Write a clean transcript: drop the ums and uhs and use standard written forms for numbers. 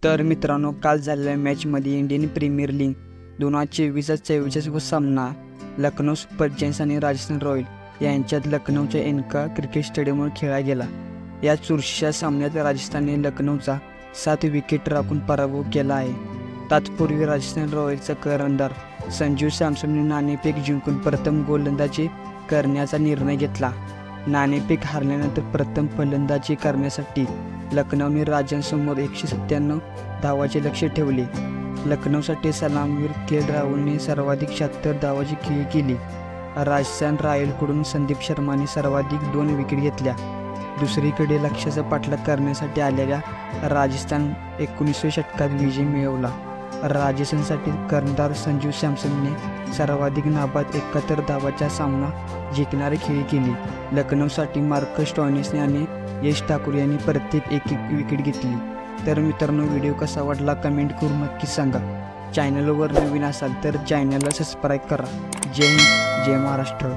तर मित्रांनो, काल झालेल्या मॅचमध्ये इंडियन प्रीमियर लीग 2024-44 व सामना लखनौ सुपर जायंट्स आणि राजस्थान रॉयल यांच्यात लखनौच्या एन्का क्रिकेट स्टेडियमवर खेळला गेला। या चुरशीच्या सामन्यात राजस्थानने लखनौचा 7 विकेट राखून पराभव केला आहे। तत्पूर्वी राजस्थान रॉयल्सचा कर्णधार संजू सॅमसनने नाणेफेक जिंकून प्रथम गोलंदाजी करण्याचा निर्णय घेतला। नाणेफेक हारल्यानंतर प्रथम फलंदाजी करण्यासाठी लखनौने राजांसमोर 197 धावांचे लक्ष्य ठेवले। लखनौसाठी सलामीवीर के.एल.राहुलने सर्वाधिक 76 धावांची खेळी केली। राजस्थान रॉयल्सकडून संदीप शर्माने सर्वाधिक 2 विकेट घेतल्या। दुसरीकडे लक्ष्याचा पाठलाग करण्यासाठी आलेल्या राजस्थान 19व्या षटकात विजय मिळवला। राजस्थानसाठी कर्णधार संजू सॅमसनने सर्वाधिक नाबाद 71 धावांचा सामना जिंकणारी खेळी केली। लखनौसाठी मार्कस स्टोइनिस आणि यश ठाकूर यांनी प्रत्येक एक विकेट घेतली। तर मित्रांनो, व्हिडिओ कसा वाटला कमेंट करून नक्की सांगा। चॅनलवर नवीन असाल तर चॅनलला सबस्क्राईब करा। जय हिंद, जय महाराष्ट्र।